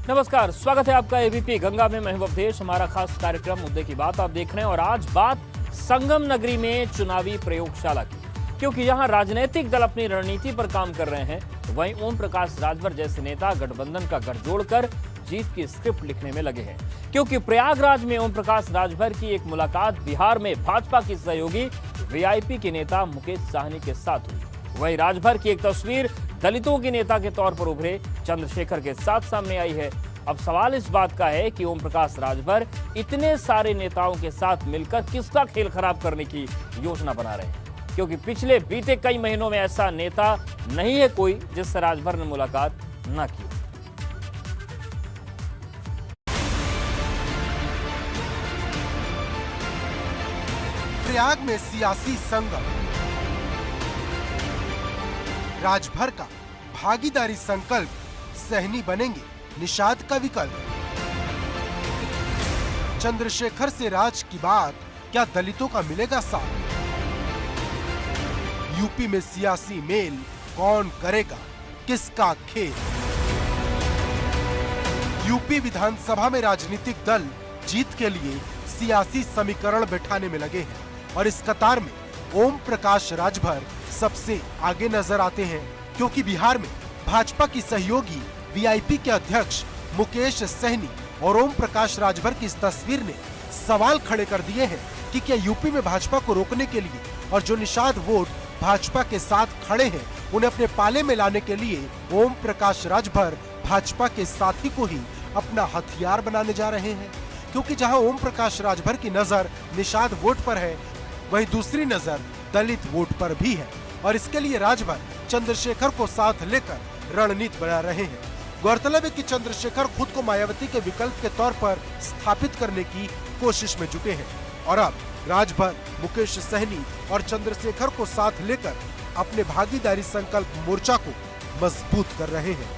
नमस्कार, स्वागत है आपका एबीपी गंगा में। मैं हूं अवधेश। हमारा खास कार्यक्रम मुद्दे की बात आप देख रहे हैं और आज बात संगम नगरी में चुनावी प्रयोगशाला की, क्योंकि यहां राजनीतिक दल अपनी रणनीति पर काम कर रहे हैं। वहीं ओम प्रकाश राजभर जैसे नेता गठबंधन का गठजोड़ कर जीत की स्क्रिप्ट लिखने में लगे हैं, क्योंकि प्रयागराज में ओम प्रकाश राजभर की एक मुलाकात बिहार में भाजपा की सहयोगी वीआईपी के नेता मुकेश साहनी के साथ हुई। वहीं राजभर की एक तस्वीर दलितों के नेता के तौर पर उभरे चंद्रशेखर के साथ सामने आई है। अब सवाल इस बात का है कि ओम प्रकाश राजभर इतने सारे नेताओं के साथ मिलकर किसका खेल खराब करने की योजना बना रहे हैं, क्योंकि पिछले बीते कई महीनों में ऐसा नेता नहीं है कोई जिससे राजभर ने मुलाकात न की। प्रयाग में सियासी संगम, राजभर का भागीदारी संकल्प, सहनी बनेंगे निषाद का विकल्प। चंद्रशेखर से राज की बात, क्या दलितों का मिलेगा साथ? यूपी में सियासी मेल, कौन करेगा किसका खेल? यूपी विधानसभा में राजनीतिक दल जीत के लिए सियासी समीकरण बैठाने में लगे हैं और इस कतार में ओम प्रकाश राजभर सबसे आगे नजर आते हैं, क्योंकि बिहार में भाजपा की सहयोगी वीआईपी के अध्यक्ष मुकेश सहनी और ओम प्रकाश राजभर की इस तस्वीर ने सवाल खड़े कर दिए हैं कि क्या यूपी में भाजपा को रोकने के लिए और जो निषाद वोट भाजपा के साथ खड़े हैं उन्हें अपने पाले में लाने के लिए ओम प्रकाश राजभर भाजपा के साथी को ही अपना हथियार बनाने जा रहे हैं। क्योंकि जहां ओम प्रकाश राजभर की नजर निषाद वोट पर है, वहीं दूसरी नजर दलित वोट पर भी है और इसके लिए राजभर चंद्रशेखर को साथ लेकर रणनीति बना रहे हैं। गौरतलब है कि चंद्रशेखर खुद को मायावती के विकल्प के तौर पर स्थापित करने की कोशिश में जुटे हैं और अब राजभर मुकेश सहनी और चंद्रशेखर को साथ लेकर अपने भागीदारी संकल्प मोर्चा को मजबूत कर रहे हैं।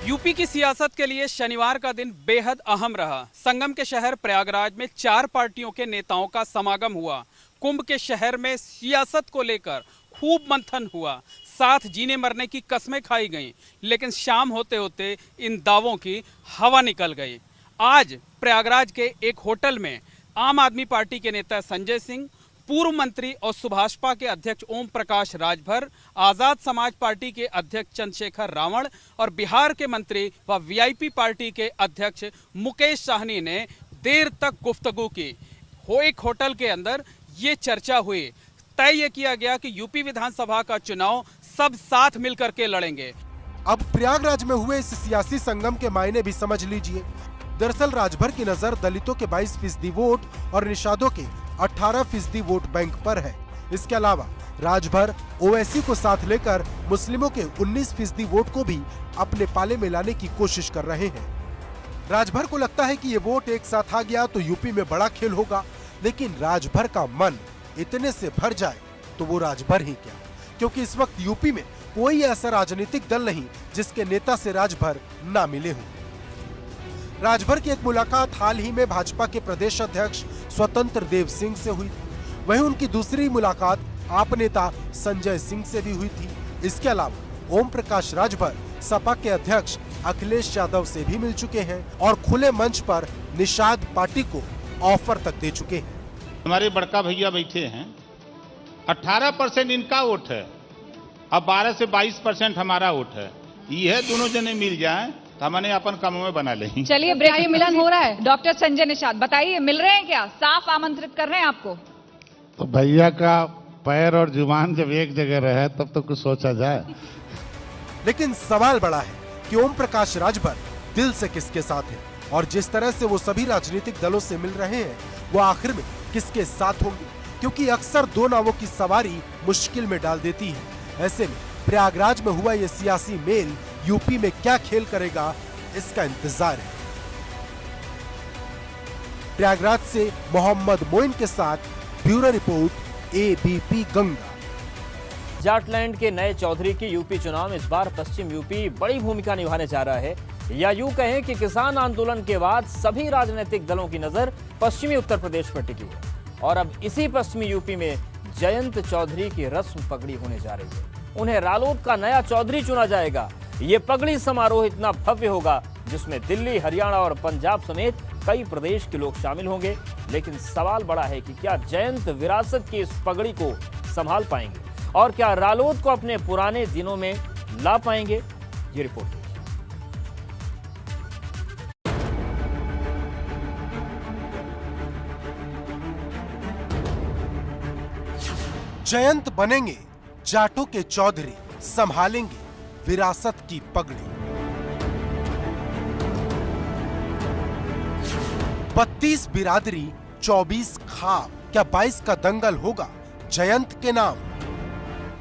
यूपी की सियासत के लिए शनिवार का दिन बेहद अहम रहा। संगम के शहर प्रयागराज में 4 पार्टियों के नेताओं का समागम हुआ। कुंभ के शहर में सियासत को लेकर खूब मंथन हुआ, साथ जीने मरने की कस्में खाई गईं, लेकिन शाम होते होते इन दावों की हवा निकल गई। आज प्रयागराज के एक होटल में आम आदमी पार्टी के नेता संजय सिंह, पूर्व मंत्री और सुभाषपा के अध्यक्ष ओम प्रकाश राजभर, आजाद समाज पार्टी के अध्यक्ष चंद्रशेखर रावण और बिहार के मंत्री व वीआईपी पार्टी के अध्यक्ष मुकेश साहनी ने देर तक गुफ्तगू की। एक होटल के अंदर ये चर्चा हुई, तय ये किया गया कि यूपी विधानसभा का चुनाव सब साथ मिलकर के लड़ेंगे। अब प्रयागराज में हुए इस सियासी संगम के मायने भी समझ लीजिए। दरअसल राजभर की नजर दलितों के 22% वोट और निषादों के 18% वोट बैंक पर है। इसके अलावा राजभर ओवैसी को साथ लेकर मुस्लिमों के 19% वोट को भी अपने पाले में लाने की कोशिश कर रहे हैं। राजभर को लगता है कि ये वोट एक साथ आ गया तो यूपी में बड़ा खेल होगा, लेकिन राजभर का मन इतने से भर जाए तो वो राजभर ही क्या, क्योंकि इस वक्त यूपी में कोई ऐसा राजनीतिक दल नहीं जिसके नेता से राजभर ना मिले हों। राजभर की एक मुलाकात हाल ही में भाजपा के प्रदेश अध्यक्ष स्वतंत्र देव सिंह से हुई। वहीं उनकी दूसरी मुलाकात आप नेता संजय सिंह से भी हुई थी। इसके अलावा ओम प्रकाश राजभर सपा के अध्यक्ष अखिलेश यादव से भी मिल चुके हैं और खुले मंच पर निषाद पार्टी को ऑफर तक दे चुके हैं। हमारे बड़का भैया बैठे हैं, 18% इनका वोट है, अब 12 से 22% हमारा वोट है। ये दोनों जने मिल जाएं तो हमने अपन कामों में बना लें। चलिए ब्रेक मिलन हो रहा है। डॉक्टर संजय निषाद बताइए, मिल रहे हैं क्या? साफ आमंत्रित कर रहे हैं आपको। तो भैया का पैर और जुबान जब एक जगह रहे तब तो कुछ सोचा जाए। लेकिन सवाल बड़ा है कि ओम प्रकाश राजभर दिल से किसके साथ है और जिस तरह से वो सभी राजनीतिक दलों से मिल रहे हैं वो आखिर में किसके साथ होंगे, क्योंकि अक्सर 2 नावों की सवारी मुश्किल में डाल देती है। ऐसे में प्रयागराज में हुआ ये सियासी मेल यूपी में क्या खेल करेगा, इसका इंतजार है। प्रयागराज से मोहम्मद मोइन के साथ bureau report, ABP Ganga. Jatland के नए चौधरी की यूपी चुनाव में इस बार पश्चिम यूपी बड़ी भूमिका निभाने जा रहा है, या यूं कहें कि किसान आंदोलन के बाद सभी राजनीतिक दलों की नजर पश्चिमी उत्तर प्रदेश पर टिकी है और अब इसी पश्चिमी यूपी में जयंत चौधरी की रस्म पगड़ी होने जा रही है। उन्हें रालोद का नया चौधरी चुना जाएगा। ये पगड़ी समारोह इतना भव्य होगा जिसमें दिल्ली, हरियाणा और पंजाब समेत कई प्रदेश के लोग शामिल होंगे। लेकिन सवाल बड़ा है कि क्या जयंत विरासत की इस पगड़ी को संभाल पाएंगे और क्या रालोद को अपने पुराने दिनों में ला पाएंगे? ये रिपोर्ट। जयंत बनेंगे जाटों के चौधरी, संभालेंगे विरासत की पगड़ी। 32 बिरादरी, 24 खाप, क्या 22 का दंगल होगा जयंत के नाम?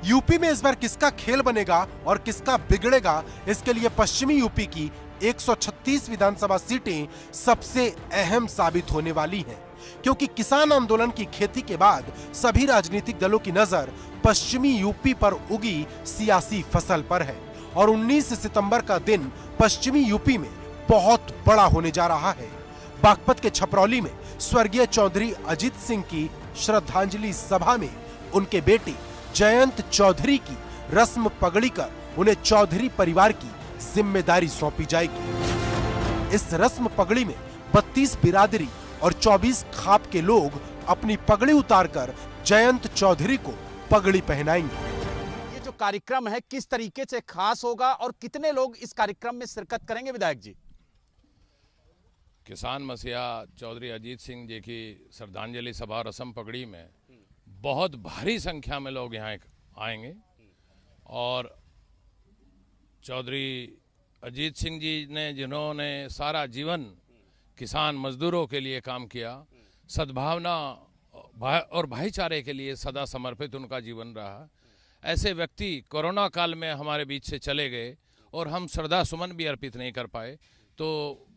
यूपी में इस बार किसका खेल बनेगा और किसका बिगड़ेगा, इसके लिए पश्चिमी यूपी की 136 विधानसभा सीटें सबसे अहम साबित होने वाली हैं, क्योंकि किसान आंदोलन की खेती के बाद सभी राजनीतिक दलों की नजर पश्चिमी यूपी पर उगी सियासी फसल पर है और 19 सितंबर का दिन पश्चिमी यूपी में बहुत बड़ा होने जा रहा है। बागपत के छपरौली में स्वर्गीय चौधरी अजीत सिंह की श्रद्धांजलि सभा में उनके बेटे जयंत चौधरी की रस्म पगड़ी कर उन्हें चौधरी परिवार की जिम्मेदारी सौंपी जाएगी। इस रस्म पगड़ी में 32 बिरादरी और 24 खाप के लोग अपनी पगड़ी उतारकर जयंत चौधरी को पगड़ी पहनाएंगे। ये जो कार्यक्रम है किस तरीके से खास होगा और कितने लोग इस कार्यक्रम में शिरकत करेंगे विधायक जी? किसान मसीहा चौधरी अजीत सिंह जी की श्रद्धांजलि सभा रस्म पगड़ी में बहुत भारी संख्या में लोग यहाँ आएंगे और चौधरी अजीत सिंह जी ने जिन्होंने सारा जीवन किसान मजदूरों के लिए काम किया, सद्भावना और भाईचारे के लिए सदा समर्पित उनका जीवन रहा, ऐसे व्यक्ति कोरोना काल में हमारे बीच से चले गए और हम श्रद्धा सुमन भी अर्पित नहीं कर पाए, तो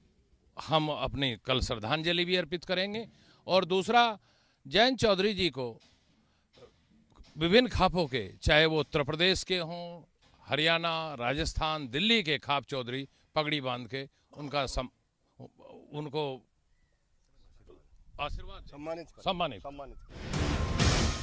हम अपनी कल श्रद्धांजलि भी अर्पित करेंगे। और दूसरा, जयंत चौधरी जी को विभिन्न खापों के, चाहे वो उत्तर प्रदेश के हों, हरियाणा, राजस्थान, दिल्ली के खाप चौधरी पगड़ी बांध के उनको आशीर्वाद सम्मानित।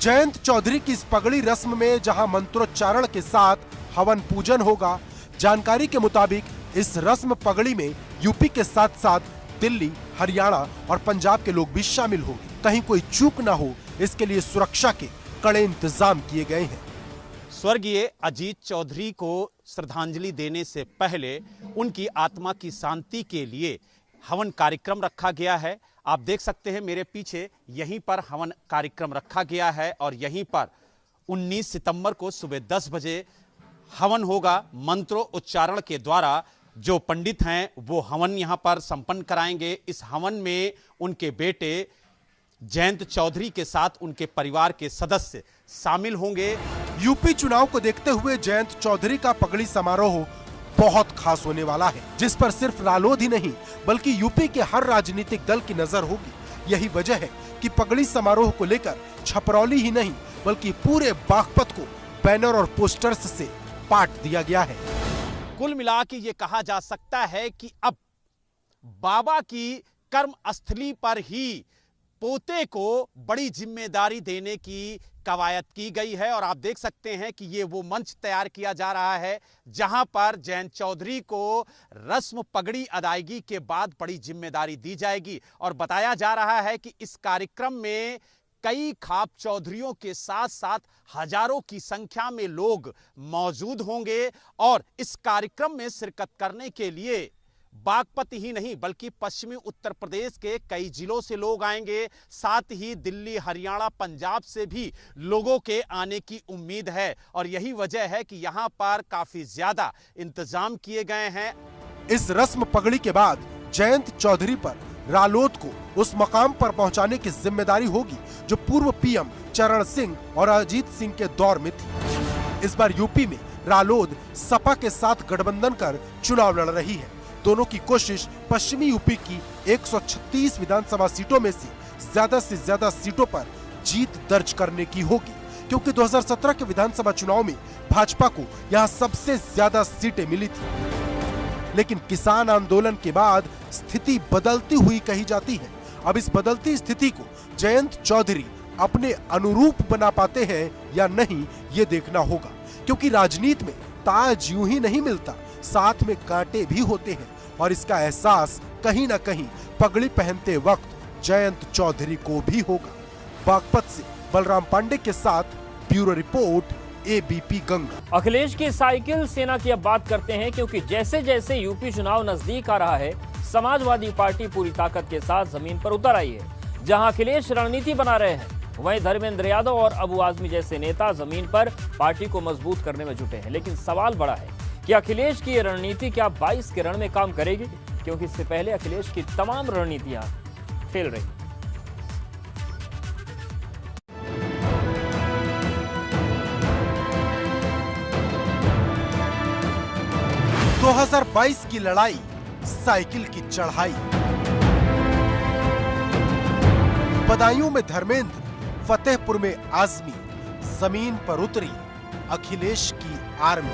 जयंत चौधरी की इस पगड़ी रस्म में जहां मंत्रोच्चारण के साथ हवन पूजन होगा, जानकारी के मुताबिक इस रस्म पगड़ी में यूपी के साथ साथ दिल्ली, हरियाणा और पंजाब के लोग भी शामिल होंगे। कहीं कोई चूक ना हो, इसके लिए सुरक्षा के कड़े इंतजाम किए गए हैं। स्वर्गीय अजीत चौधरी को श्रद्धांजलि देने से पहले उनकी आत्मा की शांति के लिए हवन कार्यक्रम रखा गया है। आप देख सकते हैं मेरे पीछे, यहीं पर हवन कार्यक्रम रखा गया है और यहीं पर 19 सितंबर को सुबह 10 बजे हवन होगा। मंत्रों उच्चारण के द्वारा जो पंडित हैं वो हवन यहां पर संपन्न कराएंगे। इस हवन में उनके बेटे जयंत चौधरी के साथ उनके परिवार के सदस्य शामिल होंगे। यूपी चुनाव को देखते हुए जयंत चौधरी का पगड़ी समारोह बहुत खास होने वाला है, जिस पर सिर्फ रालोद ही नहीं बल्कि यूपी के हर राजनीतिक दल की नजर होगी। यही वजह है कि पगड़ी समारोह को लेकर छपरौली ही नहीं बल्कि पूरे बागपत को बैनर और पोस्टर्स से पाट दिया गया है। कुल मिला के ये कहा जा सकता है कि अब बाबा की कर्म स्थली पर ही पोते को बड़ी जिम्मेदारी देने की कवायद की गई है और आप देख सकते हैं कि ये वो मंच तैयार किया जा रहा है जहां पर जयंत चौधरी को रस्म पगड़ी अदायगी के बाद बड़ी जिम्मेदारी दी जाएगी। और बताया जा रहा है कि इस कार्यक्रम में कई खाप चौधरियों के साथ साथ हजारों की संख्या में लोग मौजूद होंगे और इस कार्यक्रम में शिरकत करने के लिए बागपत ही नहीं बल्कि पश्चिमी उत्तर प्रदेश के कई जिलों से लोग आएंगे। साथ ही दिल्ली, हरियाणा, पंजाब से भी लोगों के आने की उम्मीद है और यही वजह है कि यहां पर काफी ज्यादा इंतजाम किए गए हैं। इस रस्म पगड़ी के बाद जयंत चौधरी पर रालोद को उस मकाम पर पहुंचाने की जिम्मेदारी होगी जो पूर्व पीएम चरण सिंह और अजीत सिंह के दौर में थी। इस बार यूपी में रालोद सपा के साथ गठबंधन कर चुनाव लड़ रही है। दोनों की कोशिश पश्चिमी यूपी की 136 विधानसभा सीटों में से ज्यादा सीटों पर जीत दर्ज करने की होगी, क्योंकि 2017 के विधानसभा चुनाव में भाजपा को यहां सबसे ज्यादा सीटें मिली थी। लेकिन किसान आंदोलन के बाद स्थिति बदलती हुई कही जाती है। अब इस बदलती स्थिति को जयंत चौधरी अपने अनुरूप बना पाते हैं या नहीं, ये देखना होगा, क्योंकि राजनीति में ताज यूं ही नहीं मिलता, साथ में कांटे भी होते हैं और इसका एहसास कहीं न कहीं पगड़ी पहनते वक्त जयंत चौधरी को भी होगा। बागपत से बलराम पांडे के साथ bureau report, ABP Ganga. Akhilesh की साइकिल सेना की अब बात करते हैं, क्योंकि जैसे जैसे यूपी चुनाव नजदीक आ रहा है, समाजवादी पार्टी पूरी ताकत के साथ जमीन पर उतर आई है। जहां अखिलेश रणनीति बना रहे हैं, वहीं धर्मेंद्र यादव और अबू आजमी जैसे नेता जमीन पर पार्टी को मजबूत करने में जुटे हैं। लेकिन सवाल बड़ा है कि अखिलेश की ये रणनीति क्या 22 के रण में काम करेगी, क्योंकि इससे पहले अखिलेश की तमाम रणनीतियां फेल रही। – 2022 की लड़ाई, साइकिल की चढ़ाई। बदायूं में धर्मेंद्र, फतेहपुर में आजमी, जमीन पर उतरी अखिलेश की आर्मी।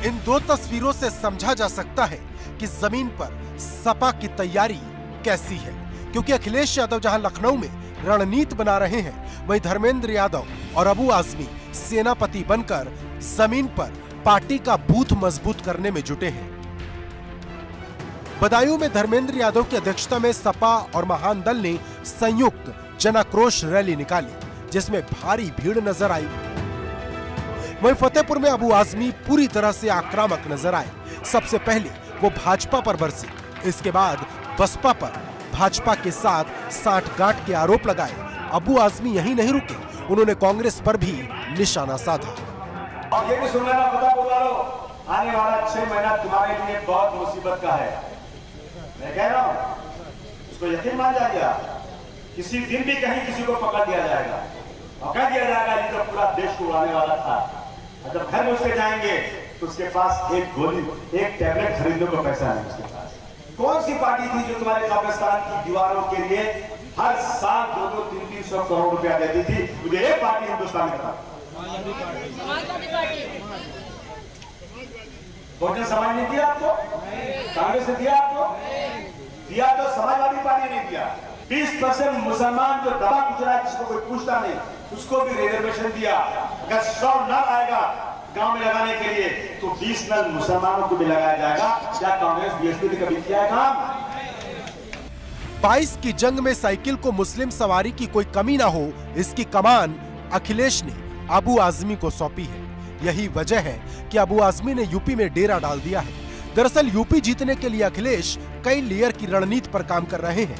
इन दो तस्वीरों से समझा जा सकता है कि जमीन पर सपा की तैयारी कैसी है, क्योंकि अखिलेश यादव जहां लखनऊ में रणनीति बना रहे हैं, वहीं धर्मेंद्र यादव और अबू आजमी सेनापति बनकर जमीन पर पार्टी का बूथ मजबूत करने में जुटे हैं। बदायूं में धर्मेंद्र यादव की अध्यक्षता में सपा और महान दल ने संयुक्त जनाक्रोश रैली निकाली, जिसमें भारी भीड़ नजर आई। वहीं फतेहपुर में अबू आजमी पूरी तरह से आक्रामक नजर आए। सबसे पहले वो भाजपा पर बरसे, इसके बाद बसपा पर भाजपा के साथ साठगांठ के आरोप लगाए। अबू आजमी यहीं नहीं रुके, उन्होंने कांग्रेस पर भी निशाना साधा। और ये भी सुन लेना, पता बोला लो, आने वाला 6 महीना तुम्हारे लिए बहुत मुसीबत का है। मैं कह रहा हूँ, उसको यकीन मान जाएगा, किसी दिन भी कहीं किसी को पकड़ दिया जाएगा और कह दिया जाएगा ये तो पूरा देश को उड़ाने वाला था। और जब घर में उसके जाएंगे तो उसके पास एक गोली, एक टैबलेट खरीदने को पैसा नहीं उसके पास। कौन सी पार्टी थी जो तुम्हारे कब्रिस्तान की दीवारों के लिए हर साल 200, 300 करोड़ रुपया देती थी? मुझे एक पार्टी हिंदुस्तान में था, बहुजन समाज ने दिया आपको, कांग्रेस ने दिया आपको, दिया तो समाजवादी पार्टी ने दिया। 20% मुसलमान जो दबा कुचला है, जिसको कोई पूछता नहीं, उसको भी रिजर्वेशन दिया। अगर 100 नल आएगा गांव में लगाने के लिए तो 20 नल मुसलमानों को भी लगाया जाएगा। क्या कांग्रेस बीएसपी ने कभी किया है काम? 22 की जंग में साइकिल को मुस्लिम सवारी की कोई कमी ना हो, इसकी कमान अखिलेश ने अबू आजमी को सौंपी है। यही वजह है कि अबू आजमी ने यूपी में डेरा डाल दिया है। दरअसल यूपी जीतने के लिए अखिलेश कई लेयर की रणनीति पर काम कर रहे हैं।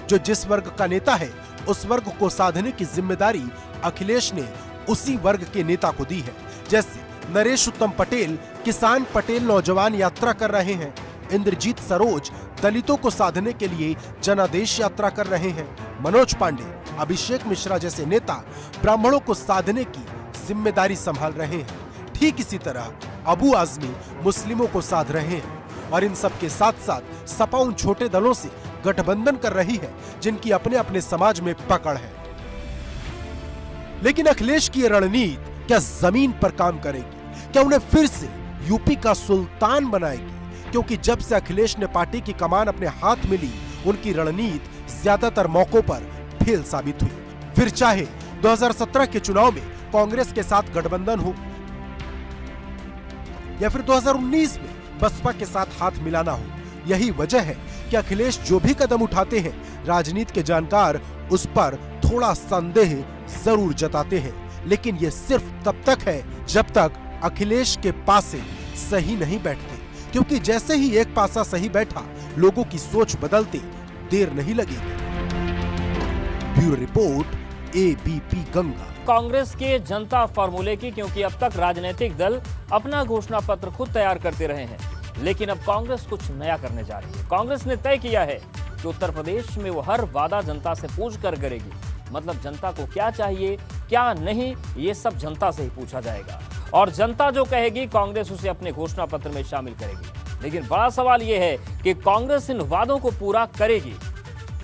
जो जिस वर्ग का नेता है, उस वर्ग को साधने की जिम्मेदारी अखिलेश ने उसी वर्ग के नेता को दी है। जैसे नरेश उत्तम पटेल किसान पटेल नौजवान यात्रा कर रहे हैं, इंद्रजीत सरोज दलितों को साधने के लिए जनादेश यात्रा कर रहे हैं, मनोज पांडे, अभिषेक मिश्रा जैसे नेता ब्राह्मणों को साधने की जिम्मेदारी संभाल रहे हैं। ठीक इसी तरह अबू आजमी मुस्लिमों को साध रहे हैं और इन सब के साथ साथ सपा उन छोटे दलों से गठबंधन कर रही है जिनकी अपने अपने समाज में पकड़ है। लेकिन अखिलेश की रणनीति क्या जमीन पर काम करेगी? क्या उन्हें फिर से यूपी का सुल्तान बनाएगी? क्योंकि जब से अखिलेश ने पार्टी की कमान अपने हाथ में ली, उनकी रणनीति ज्यादातर मौकों पर फेल साबित हुई। फिर चाहे 2017 के चुनाव में कांग्रेस के साथ गठबंधन हो या फिर 2019 में बसपा के साथ हाथ मिलाना हो, यही वजह है कि अखिलेश जो भी कदम उठाते हैं, राजनीति के जानकार उस पर थोड़ा संदेह जरूर जताते हैं। लेकिन ये सिर्फ तब तक है जब तक अखिलेश के पासे सही नहीं बैठते, क्योंकि जैसे ही एक पासा सही बैठा, लोगों की सोच बदलते देर नहीं लगेगी। Bureau report, ABP Ganga. Congress के जनता फार्मूले की, क्योंकि अब तक राजनीतिक दल अपना घोषणा पत्र खुद तैयार करते रहे हैं, लेकिन अब कांग्रेस कुछ नया करने जा रही है। कांग्रेस ने तय किया है कि उत्तर प्रदेश में वो हर वादा जनता से पूछ कर करेगी। मतलब जनता को क्या चाहिए, क्या नहीं, ये सब जनता से ही पूछा जाएगा और जनता जो कहेगी कांग्रेस उसे अपने घोषणा पत्र में शामिल करेगी। लेकिन बड़ा सवाल यह है कि कांग्रेस इन वादों को पूरा करेगी,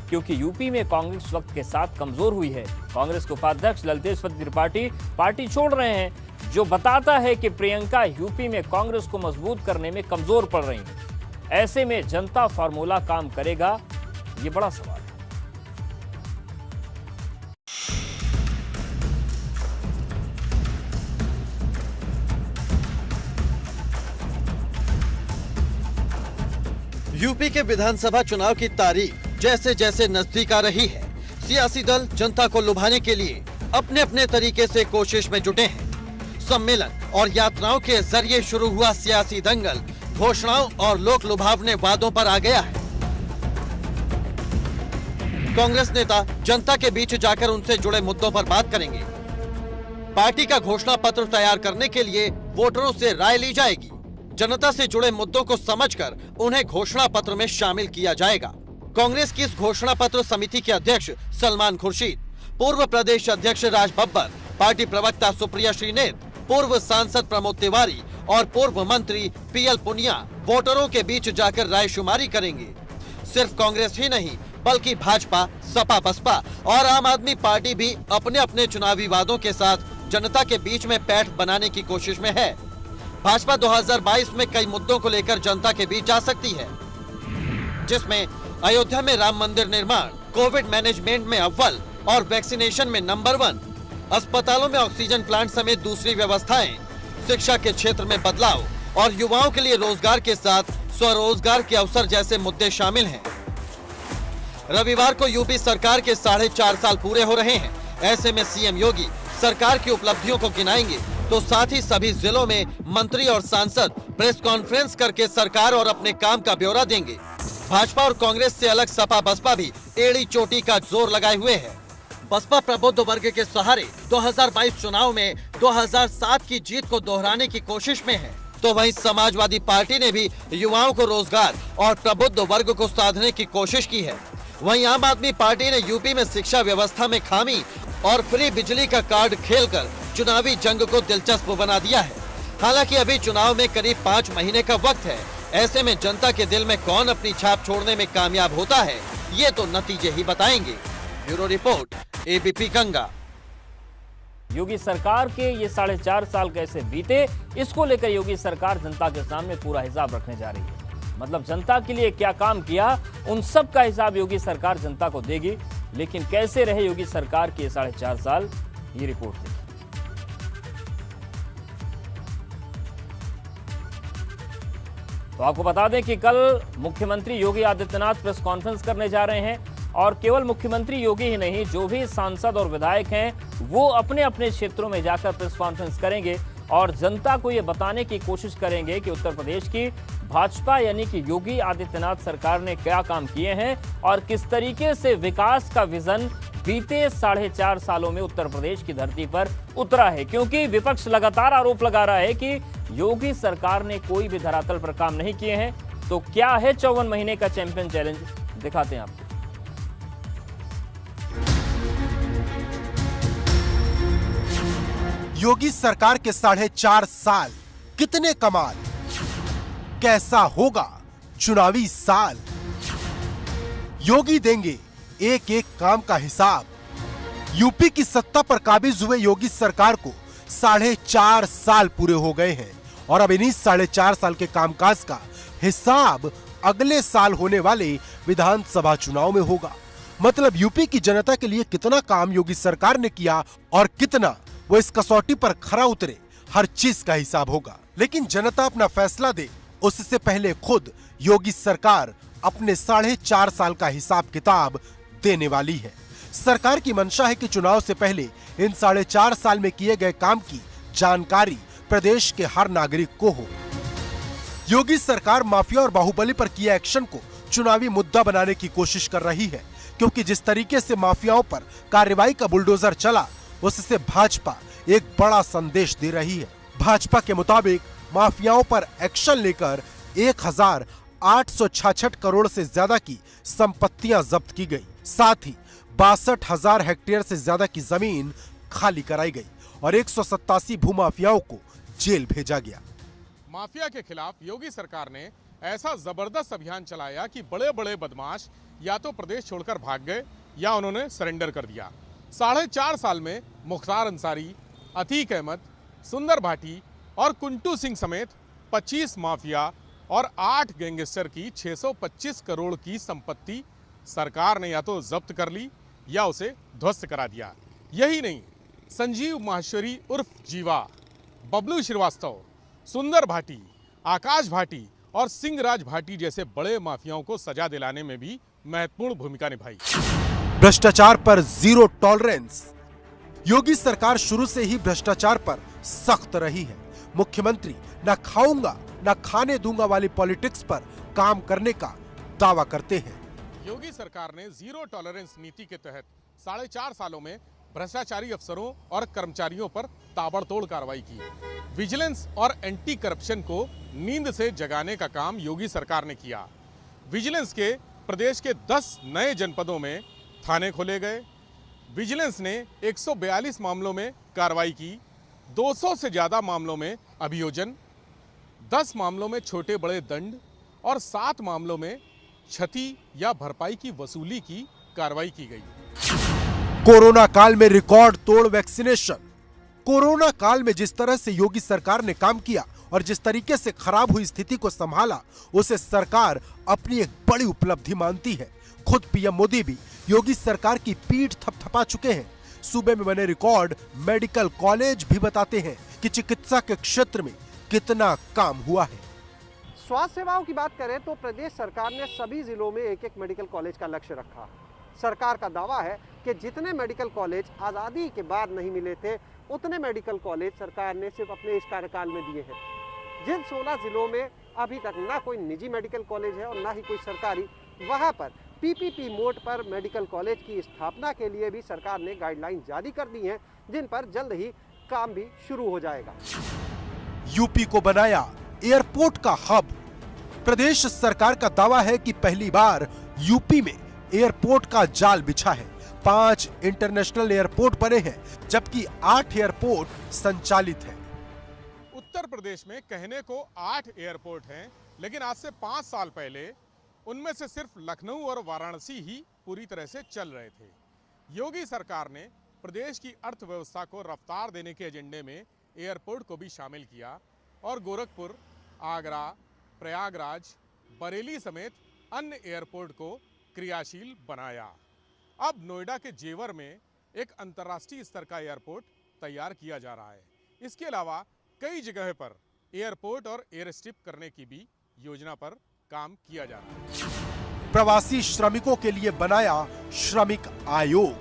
क्योंकि यूपी में कांग्रेस वक्त के साथ कमजोर हुई है। कांग्रेस के उपाध्यक्ष ललितेश्वर त्रिपाठी पार्टी छोड़ रहे हैं, जो बताता है कि प्रियंका यूपी में कांग्रेस को मजबूत करने में कमजोर पड़ रही हैं। ऐसे में जनता फार्मूला काम करेगा, ये बड़ा सवाल है। यूपी के विधानसभा चुनाव की तारीख जैसे जैसे नजदीक आ रही है, सियासी दल जनता को लुभाने के लिए अपने अपने तरीके से कोशिश में जुटे हैं। सम्मेलन और यात्राओं के जरिए शुरू हुआ सियासी दंगल घोषणाओं और लोक लुभावने वादों पर आ गया है। कांग्रेस नेता जनता के बीच जाकर उनसे जुड़े मुद्दों पर बात करेंगे। पार्टी का घोषणा पत्र तैयार करने के लिए वोटरों से राय ली जाएगी। जनता से जुड़े मुद्दों को समझकर उन्हें घोषणा पत्र में शामिल किया जाएगा। कांग्रेस की इस घोषणा पत्र समिति के अध्यक्ष सलमान खुर्शीद, पूर्व प्रदेश अध्यक्ष राज बब्बर, पार्टी प्रवक्ता सुप्रिया श्रीनेत, पूर्व सांसद प्रमोद तिवारी और पूर्व मंत्री पीएल पुनिया वोटरों के बीच जाकर रायशुमारी करेंगे। सिर्फ कांग्रेस ही नहीं बल्कि भाजपा, सपा, बसपा और आम आदमी पार्टी भी अपने अपने चुनावी वादों के साथ जनता के बीच में पैठ बनाने की कोशिश में है। भाजपा 2022 में कई मुद्दों को लेकर जनता के बीच जा सकती है, जिसमें अयोध्या में राम मंदिर निर्माण, कोविड मैनेजमेंट में अव्वल और वैक्सीनेशन में नंबर 1, अस्पतालों में ऑक्सीजन प्लांट समेत दूसरी व्यवस्थाएं, शिक्षा के क्षेत्र में बदलाव और युवाओं के लिए रोजगार के साथ स्वरोजगार के अवसर जैसे मुद्दे शामिल हैं। रविवार को यूपी सरकार के 4.5 साल पूरे हो रहे हैं। ऐसे में सीएम योगी सरकार की उपलब्धियों को गिनाएंगे, तो साथ ही सभी जिलों में मंत्री और सांसद प्रेस कॉन्फ्रेंस करके सरकार और अपने काम का ब्यौरा देंगे। भाजपा और कांग्रेस से अलग सपा बसपा भी एड़ी चोटी का जोर लगाए हुए है। बसपा प्रबुद्ध वर्ग के सहारे 2022 चुनाव में 2007 की जीत को दोहराने की कोशिश में है, तो वहीं समाजवादी पार्टी ने भी युवाओं को रोजगार और प्रबुद्ध वर्ग को साधने की कोशिश की है। वहीं आम आदमी पार्टी ने यूपी में शिक्षा व्यवस्था में खामी और फ्री बिजली का कार्ड खेलकर चुनावी जंग को दिलचस्प बना दिया है। हालांकि अभी चुनाव में करीब 5 महीने का वक्त है। ऐसे में जनता के दिल में कौन अपनी छाप छोड़ने में कामयाब होता है, ये तो नतीजे ही बताएंगे। Bureau report, ABP Ganga. Yogi सरकार के ये 4.5 साल कैसे बीते, इसको लेकर योगी सरकार जनता के सामने पूरा हिसाब रखने जा रही है। मतलब जनता के लिए क्या काम किया, उन सब का हिसाब योगी सरकार जनता को देगी। लेकिन कैसे रहे योगी सरकार के 4.5 साल, ये रिपोर्ट देखिए। तो आपको बता दें कि कल मुख्यमंत्री योगी आदित्यनाथ प्रेस कॉन्फ्रेंस करने जा रहे हैं और केवल मुख्यमंत्री योगी ही नहीं, जो भी सांसद और विधायक हैं वो अपने अपने क्षेत्रों में जाकर प्रेस कॉन्फ्रेंस करेंगे और जनता को ये बताने की कोशिश करेंगे कि उत्तर प्रदेश की भाजपा यानी कि योगी आदित्यनाथ सरकार ने क्या काम किए हैं और किस तरीके से विकास का विजन बीते 4.5 सालों में उत्तर प्रदेश की धरती पर उतरा है। क्योंकि विपक्ष लगातार आरोप लगा रहा है कि योगी सरकार ने कोई भी धरातल पर काम नहीं किए हैं। तो क्या है 54 महीने का चैंपियन चैलेंज, दिखाते हैं आपको। योगी सरकार के 4.5 साल कितने कमाल, कैसा होगा चुनावी साल। योगी देंगे एक एक काम का हिसाब। यूपी की सत्ता पर काबिज हुए योगी सरकार को 4.5 साल पूरे हो गए हैं और अब इन्हीं 4.5 साल के कामकाज का हिसाब अगले साल होने वाले विधानसभा चुनाव में होगा। मतलब यूपी की जनता के लिए कितना काम योगी सरकार ने किया और कितना वो इस कसौटी पर खरा उतरे, हर चीज का हिसाब होगा। लेकिन जनता अपना फैसला दे उससे पहले खुद योगी सरकार अपने 4.5 साल का हिसाब किताब देने वाली है। सरकार की मंशा है कि चुनाव से पहले इन 4.5 साल में किए गए काम की जानकारी प्रदेश के हर नागरिक को हो। योगी सरकार माफिया और बाहुबली पर किए एक्शन को चुनावी मुद्दा बनाने की कोशिश कर रही है, क्योंकि जिस तरीके से माफियाओं पर कार्रवाई का बुलडोजर चला उससे भाजपा एक बड़ा संदेश दे रही है। भाजपा के मुताबिक माफियाओं पर एक्शन लेकर 1,866 करोड़ से ज्यादा की संपत्तियां जब्त की गई। साथ ही 62,000 हेक्टेयर से ज्यादा की जमीन खाली कराई गई और 187 भूमाफियाओं को जेल भेजा गया। माफिया के खिलाफ योगी सरकार ने ऐसा जबरदस्त अभियान चलाया कि बड़े बड़े बदमाश या तो प्रदेश छोड़कर भाग गए या उन्होंने सरेंडर कर दिया। 4.5 साल में मुख्तार अंसारी, अतीक अहमद, सुंदर भाटी और कुंटू सिंह समेत 25 माफिया और 8 गैंगस्टर की 625 करोड़ की संपत्ति सरकार ने या तो जब्त कर ली या उसे ध्वस्त करा दिया। यही नहीं, संजीव माहेश्वरी उर्फ जीवा, बबलू श्रीवास्तव, सुंदर भाटी, आकाश भाटी और सिंहराज भाटी जैसे बड़े माफियाओं को सजा दिलाने में भी महत्वपूर्ण भूमिका निभाई। भ्रष्टाचार पर जीरो टॉलरेंस। योगी सरकार शुरू से ही भ्रष्टाचार पर सख्त रही है। मुख्यमंत्री न खाऊंगा न खाने दूंगा वाली पॉलिटिक्स पर काम करने का दावा करते हैं। योगी सरकार ने जीरो टॉलरेंस नीति के तहत 4.5 सालों में भ्रष्टाचारी अफसरों और कर्मचारियों पर ताबड़तोड़ कार्रवाई की। विजिलेंस और एंटी करप्शन को नींद से जगाने का काम योगी सरकार ने किया। विजिलेंस के प्रदेश के 10 नए जनपदों में थाने खोले गए। विजिलेंस ने 142 मामलों में कार्रवाई की, 200 से ज्यादा मामलों में अभियोजन, 10 मामलों में छोटे बड़े दंड और 7 मामलों में क्षति या भरपाई की वसूली की कार्रवाई की गई। कोरोना काल में रिकॉर्ड तोड़ वैक्सीनेशन। कोरोना काल में जिस तरह से योगी सरकार ने काम किया और जिस तरीके से खराब हुई स्थिति को संभाला, उसे सरकार अपनी एक बड़ी उपलब्धि मानती है। खुद पीएम मोदी भी योगी सरकार की पीठ थपथपा चुके हैं। सूबे में बने रिकॉर्ड मेडिकल कॉलेज भी बताते हैं कि चिकित्सा के क्षेत्र में कितना काम हुआ है। स्वास्थ्य सेवाओं की बात करें तो प्रदेश सरकार ने सभी जिलों में एक एक मेडिकल कॉलेज का लक्ष्य रखा। सरकार का दावा है कि जितने मेडिकल कॉलेज आज़ादी के बाद नहीं मिले थे, उतने मेडिकल कॉलेज सरकार ने सिर्फ अपने इस कार्यकाल में दिए हैं। जिन 16 जिलों में अभी तक ना कोई निजी मेडिकल कॉलेज है और ना ही कोई सरकारी, वहां पर पीपीपी मोड पर मेडिकल कॉलेज की स्थापना के लिए भी सरकार ने गाइडलाइन जारी कर दी हैं, जिन पर जल्द ही काम भी शुरू हो जाएगा। यूपी को बनाया एयरपोर्ट का हब। प्रदेश सरकार का दावा है कि पहली बार यूपी में एयरपोर्ट का जाल बिछा है। 5 इंटरनेशनल एयरपोर्ट बने हैं, जबकि 8 एयरपोर्ट संचालित हैं। उत्तर प्रदेश में कहने को 8 एयरपोर्ट हैं, लेकिन आज से 5 साल पहले उनमें से सिर्फ लखनऊ और वाराणसी ही पूरी तरह से चल रहे थे। योगी सरकार ने प्रदेश की अर्थव्यवस्था को रफ्तार देने के एजेंडे में एयरपोर्ट को भी शामिल किया और गोरखपुर, आगरा, प्रयागराज, बरेली समेत अन्य एयरपोर्ट को क्रियाशील बनाया। अब नोएडा के जेवर में एक अंतर्राष्ट्रीय स्तर का एयरपोर्ट तैयार किया जा रहा है। इसके अलावा कई जगह पर एयरपोर्ट और एयर स्ट्रिप करने की भी योजना पर काम किया जा रहा है। प्रवासी श्रमिकों के लिए बनाया श्रमिक आयोग।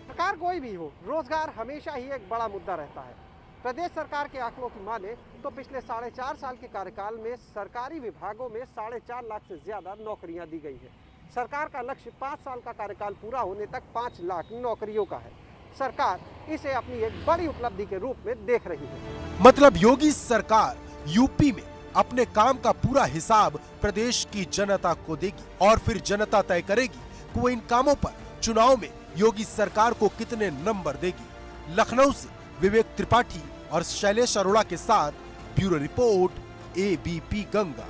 सरकार कोई भी हो, रोजगार हमेशा ही एक बड़ा मुद्दा रहता है। प्रदेश सरकार के आंकड़ों की माने तो पिछले 4.5 साल के कार्यकाल में सरकारी विभागों में 4.5 लाख से ज्यादा नौकरियां दी गई है। सरकार का लक्ष्य 5 साल का कार्यकाल पूरा होने तक 5 लाख नौकरियों का है। सरकार इसे अपनी एक बड़ी उपलब्धि के रूप में देख रही है। मतलब योगी सरकार यूपी में अपने काम का पूरा हिसाब प्रदेश की जनता को देगी और फिर जनता तय करेगी कि वो इन कामों पर चुनाव में योगी सरकार को कितने नंबर देगी। लखनऊ से विवेक त्रिपाठी और शैलेश अरोड़ा के साथ ब्यूरो रिपोर्ट, एबीपी गंगा।